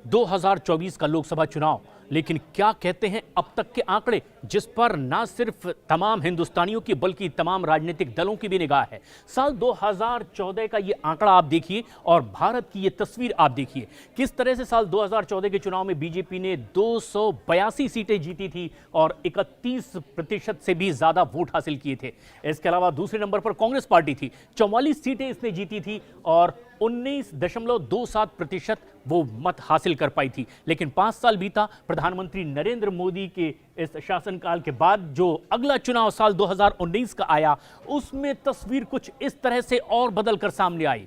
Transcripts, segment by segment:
2024 का लोकसभा चुनाव, लेकिन क्या कहते हैं अब तक के आंकड़े, जिस पर ना सिर्फ तमाम हिंदुस्तानियों की बल्कि तमाम राजनीतिक दलों की भी निगाह है। साल 2014 का ये आंकड़ा आप देखिए और भारत की ये तस्वीर आप देखिए। किस तरह से साल 2014 के चुनाव में बीजेपी ने 282 सीटें जीती थी और 31% से भी ज्यादा वोट हासिल किए थे। इसके अलावा दूसरे नंबर पर कांग्रेस पार्टी थी, 44 सीटें इसने जीती थी और 19.27% वो मत हासिल कर पाई थी। लेकिन 5 साल बीता, प्रधानमंत्री नरेंद्र मोदी के इस शासनकाल के बाद जो अगला चुनाव साल 2019 का आया, उसमें तस्वीर कुछ इस तरह से और बदलकर सामने आई।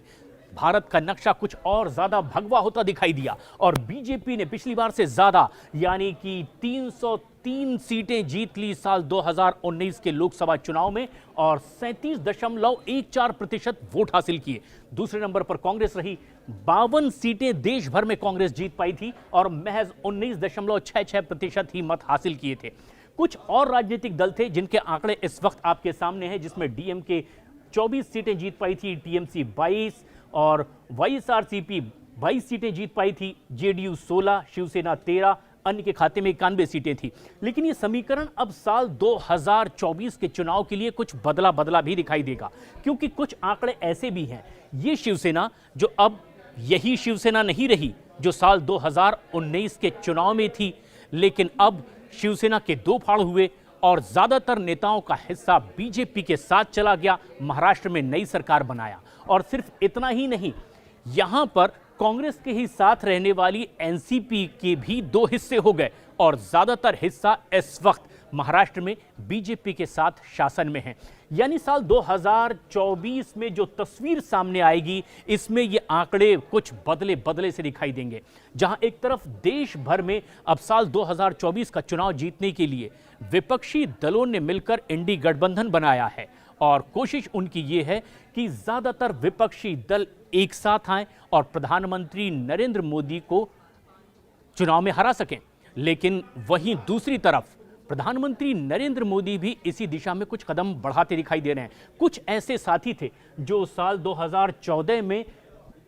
भारत का नक्शा कुछ और ज्यादा भगवा होता दिखाई दिया और बीजेपी ने पिछली बार से ज्यादा यानी कि 303 सीटें जीत ली साल 2019 के लोकसभा चुनाव में और 37.14% वोट हासिल किए। दूसरे नंबर पर कांग्रेस रही, 52 सीटें देश भर में कांग्रेस जीत पाई थी और महज 19.66% ही मत हासिल किए थे। कुछ और राजनीतिक दल थे जिनके आंकड़े इस वक्त आपके सामने हैं, जिसमें डीएमके 24 सीटें जीत पाई थी, टीएमसी 22 और वाईएसआरसीपी 22 सीटें जीत पाई थी, जेडीयू 16, शिवसेना 13, अन्य के खाते में 91 सीटें थी। लेकिन ये समीकरण अब साल 2024 के चुनाव के लिए कुछ बदला बदला भी दिखाई देगा, क्योंकि कुछ आंकड़े ऐसे भी हैं। ये शिवसेना जो अब यही शिवसेना नहीं रही जो साल 2019 के चुनाव में थी, लेकिन अब शिवसेना के दो फाड़ हुए और ज्यादातर नेताओं का हिस्सा बीजेपी के साथ चला गया, महाराष्ट्र में नई सरकार बनाया। और सिर्फ इतना ही नहीं, यहां पर कांग्रेस के ही साथ रहने वाली एनसीपी के भी दो हिस्से हो गए और ज्यादातर हिस्सा इस वक्त महाराष्ट्र में बीजेपी के साथ शासन में है। यानी साल 2024 में जो तस्वीर सामने आएगी, इसमें ये आंकड़े कुछ बदले बदले से दिखाई देंगे। जहां एक तरफ देश भर में अब साल 2024 का चुनाव जीतने के लिए विपक्षी दलों ने मिलकर इंडी गठबंधन बनाया है और कोशिश उनकी ये है कि ज्यादातर विपक्षी दल एक साथ आएं और प्रधानमंत्री नरेंद्र मोदी को चुनाव में हरा सकें। लेकिन वहीं दूसरी तरफ प्रधानमंत्री नरेंद्र मोदी भी इसी दिशा में कुछ कदम बढ़ाते दिखाई दे रहे हैं। कुछ ऐसे साथी थे जो साल 2014 में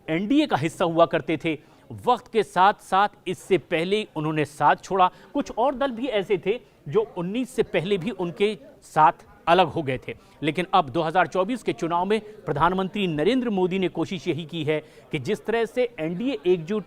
एनडीए का हिस्सा हुआ करते थे, वक्त के साथ साथ इससे पहले उन्होंने साथ छोड़ा। कुछ और दल भी ऐसे थे जो 19 से पहले भी उनके साथ अलग हो गए थे। लेकिन अब 2024 के चुनाव में प्रधानमंत्री नरेंद्र मोदी ने कोशिश यही की है कि जिस तरह से एनडीए एकजुट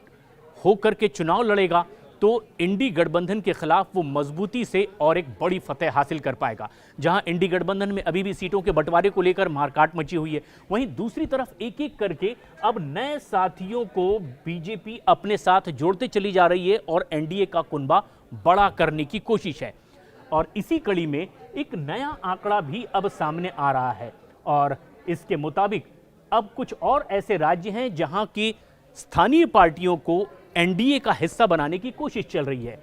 होकर के चुनाव लड़ेगा, तो इंडी गठबंधन के खिलाफ वो मजबूती से और एक बड़ी फतेह हासिल कर पाएगा। जहां इंडी गठबंधन में अभी भी सीटों के बंटवारे को लेकर मारकाट मची हुई है, वहीं दूसरी तरफ एक एक करके अब नए साथियों को बीजेपी अपने साथ जोड़ते चली जा रही है और एनडीए का कुनबा बड़ा करने की कोशिश है। और इसी कड़ी में एक नया आंकड़ा भी अब सामने आ रहा है और इसके मुताबिक अब कुछ और ऐसे राज्य हैं जहां की स्थानीय पार्टियों को एनडीए का हिस्सा बनाने की कोशिश चल रही है।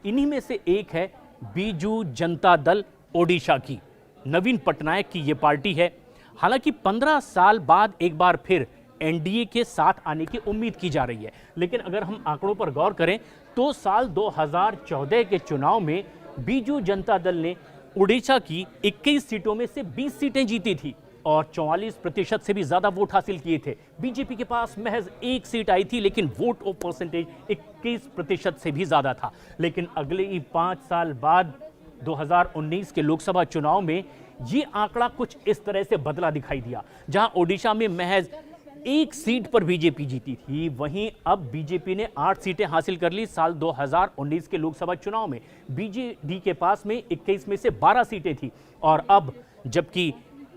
इन्हीं में से एक है बीजू जनता दल ओडिशा की। नवीन पटनायक की ये पार्टी है। हालांकि 15 साल बाद एक बार फिर एनडीए के साथ आने की उम्मीद की जा रही है। लेकिन अगर हम आंकड़ों पर गौर करें तो साल 2014 के चुनाव में बीजू जनता दल ने ओडिशा की 21 सीटों में से 20 सीटें जीती थी और 44% से भी ज्यादा वोट हासिल किए थे। बीजेपी के पास महज एक सीट आई थी, लेकिन वोट परसेंटेज 21% से भी ज्यादा था। लेकिन अगले ही 5 साल बाद 2019 के लोकसभा चुनाव में ये आंकड़ा कुछ इस तरह से बदला दिखाई दिया। जहां ओडिशा में महज एक सीट पर बीजेपी जीती थी, वहीं अब बीजेपी ने 8 सीटें हासिल कर ली। साल 2019 के लोकसभा चुनाव में बीजेडी के पास में 21 में से 12 सीटें थी और अब जबकि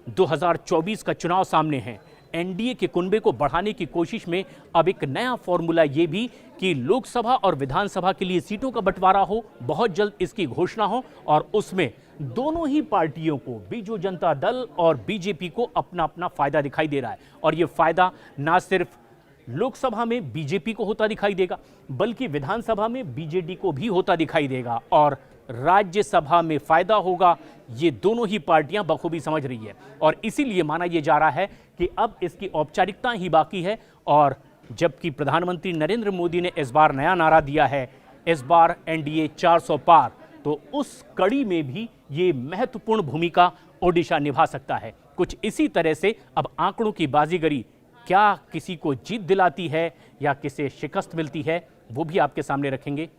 2024 का चुनाव सामने है, एनडीए के कुनबे को बढ़ाने की कोशिश में अब एक नया फॉर्मूला ये भी कि लोकसभा और विधानसभा के लिए सीटों का बंटवारा हो, बहुत जल्द इसकी घोषणा हो और उसमें दोनों ही पार्टियों को, बीजू जनता दल और बीजेपी को अपना अपना फायदा दिखाई दे रहा है। और ये फायदा ना सिर्फ लोकसभा में बीजेपी को होता दिखाई देगा, बल्कि विधानसभा में बीजेडी को भी होता दिखाई देगा और राज्यसभा में फायदा होगा। ये दोनों ही पार्टियां बखूबी समझ रही है और इसीलिए माना यह जा रहा है कि अब इसकी औपचारिकता ही बाकी है। और जबकि प्रधानमंत्री नरेंद्र मोदी ने इस बार नया नारा दिया है, इस बार एनडीए 400 पार, तो उस कड़ी में भी ये महत्वपूर्ण भूमिका ओडिशा निभा सकता है। कुछ इसी तरह से अब आंकड़ों की बाजीगरी क्या किसी को जीत दिलाती है या किसे शिकस्त मिलती है, वो भी आपके सामने रखेंगे।